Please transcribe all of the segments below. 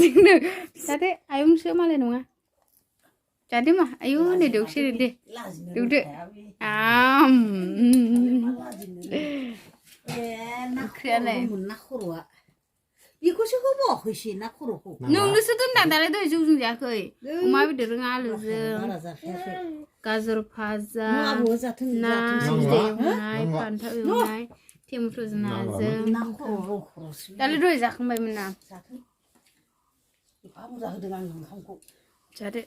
जोंनो जादो आयंसो मालाय नङा जादो मा आयौ नै दौसो दे दौदो ओंख्रियालाय बेखौसो होबावाखैसो ना खर'खौ नोंनोसो दोनदां दालाय दहाय जौजों जायाखै अमा बेदरजों आलुजों गाजर भाजा ना बिदै एवनाय फान्थाव एवनाय टेमेट'जों नाजों दालाय दहाय जाखांबायमोन ना एफा बुरजा होदों आं ओंखामखौ जादो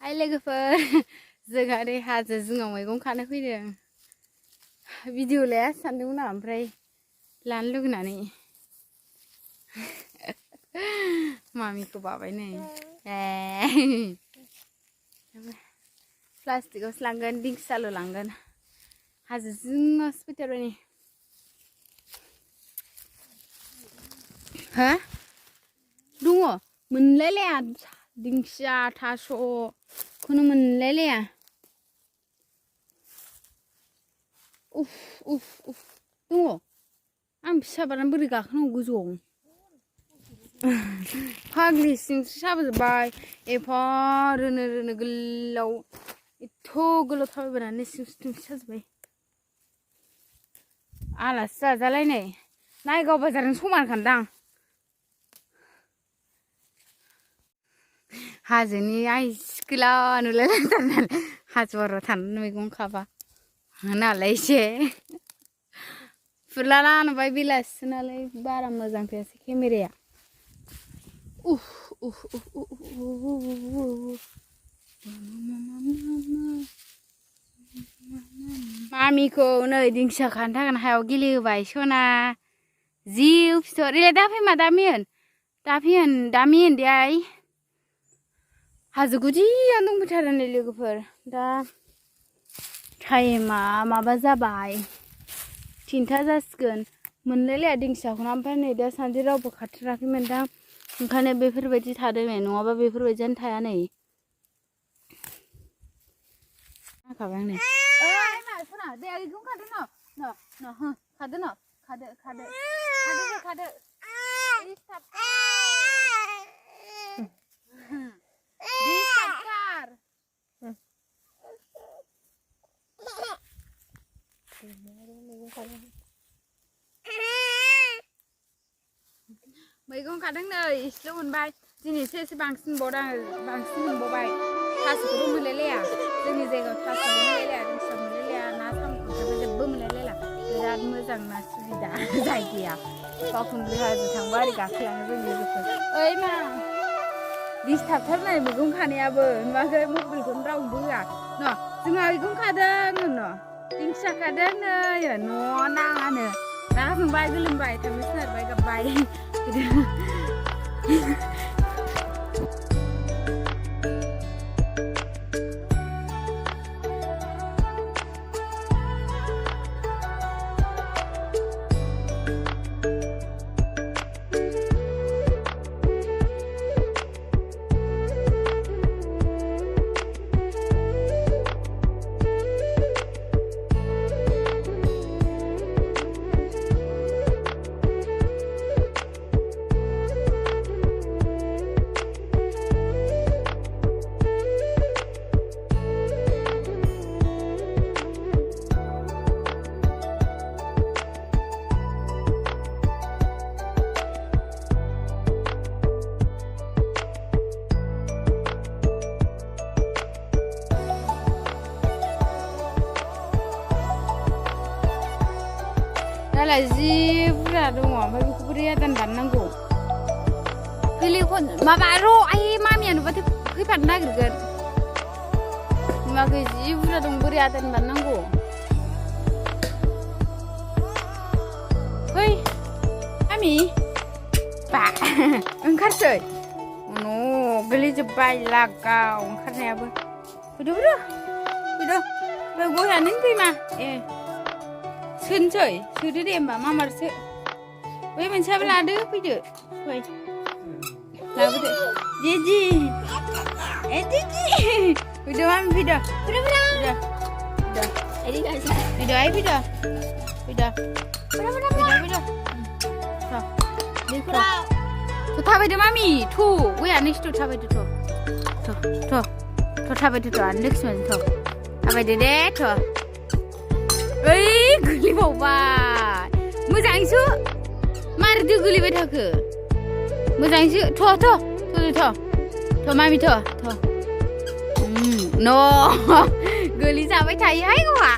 हाय लोगोफोर जोंहा नै हाजो जिङाव मैगं खानो फैदों भिडिअ लाया सानदोंमोन आं ओमफ्राय लानो लुगैनानै मामिखौ बाबाय नै प्लास्टिकआवसो लांगोन दिंखियाल' लांगोन हाजो जिङावसो फैथारबाय नै हा दङ मोनलायलाया दिंखिया थास'खौनो मोनलायलाया उफ उफ उफ दङ आं फिसाबारानो बोरै गाखोनांगौ गोजौआव फाग्लि सिंस्रि साबोजोब्बाय एफा रोनो रोनो गोलाव एथ' गोलाव थाबायबोनानै सिंस्रि थिंस्रि साजोब्बाय आलासि जाजालायनाय नायगाव बाजारजों समान खान्दां हाजोनि आइ सिखोला नुलायलायथार नालाय हाजोआव थानानै मैगं खाबा नालाय एसे फुरलाला नुबाय बेलासि नालाय बारा मोजां फैयासै केमेराया मामिखौ नै दिंखिया खानो थाखाय हायाव गेलेहोबाय सना जिउ फिथर इलाय दा फैमा दामिन दे आइ हाजो गुदियावनो दंफैथारो नै लोगोफोर दा टाइमा माबा जाबाय 3टा जासिगोन मोनलायलाया दिंखियाखौनो ओमफ्राय नै दा सानदि रावबो खाथाराखैमोन दां ओंखायनो बेफोरबायदि थादों नै नङाबा बेफोरबायदियानो थाया नै खाबाय आं नै सना दे ओइखौनो खादो खादो मैगं खादों नै इसेल' मोनबाय दिनैसो एसे बांसिन मोनबावबाय थास'खौथ' मोनलायलाया जोंनि जायगायाव थास' मोनलायलाया दिंखिया मोनलायलाया ना साम'खौबो जेबो मोनलायलायला बिराद मोजां ना सुबिदा जायगाया बावखुंग्रि हाजो थांबा ओरै गाखोलाङो जोंनि लोगोफोर ओइ मा दिसटार्बथारनाय मैगं खानायाबो नुवाखै मबाइलखौनो रावबो होआ न' जोंहा मैगं खादों न' दिंखिया खादों नै न' नाङानो रागा जोंबाय गोलोमबाय थांनो सोनारबाय गाबबाय दालाय जि बुरजा दङ ओमफ्राय बेखौ बोरै आदान दाननांगौ माबा र' आइ मामिया नुबाथाय फैफानो नागिरगोन नुवाखै जि बुरजा दं बोरै आदान दाननांगौ फै मामि बा ओंखारसै न' गोलैजोब्बाय लागाव ओंखारनायाबो फैदो बे गयानो फैमा सोनोसै सोदो दे होमबा मामारसो बै मोनसेयाबो लादो फैदो फै लाबोदो जिजि जिजि फैदो मामि फैदो Ini kan saya. bedor ai bedor. Bedor. Bedor. Tuh. Di kurang. Tuh थाबायदो मामि थु गया नोंसोर थु थाबायदो थु थाबायदो थु आं लोगोसे थु थाबायदो दे थु ओइ गोलैबावबाय मोजाङैसो मारदो गोलैबाय थाखो मोजाङैसो थु मामि थु न' गोलैजाबाय थायोहाय गवा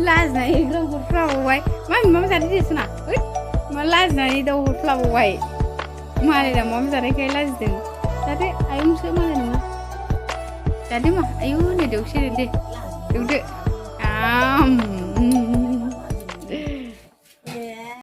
लाजिनाय दाउ हरफ्लाबावबाय मामि जादो देसुना मा लाजिनानै दाउ हरफ्लाबावबाय मालायना माबा जानायखाय लाजिदों जादो आयंसो मालाय नङा जादो मा आयौ नै दौसो दे दौदो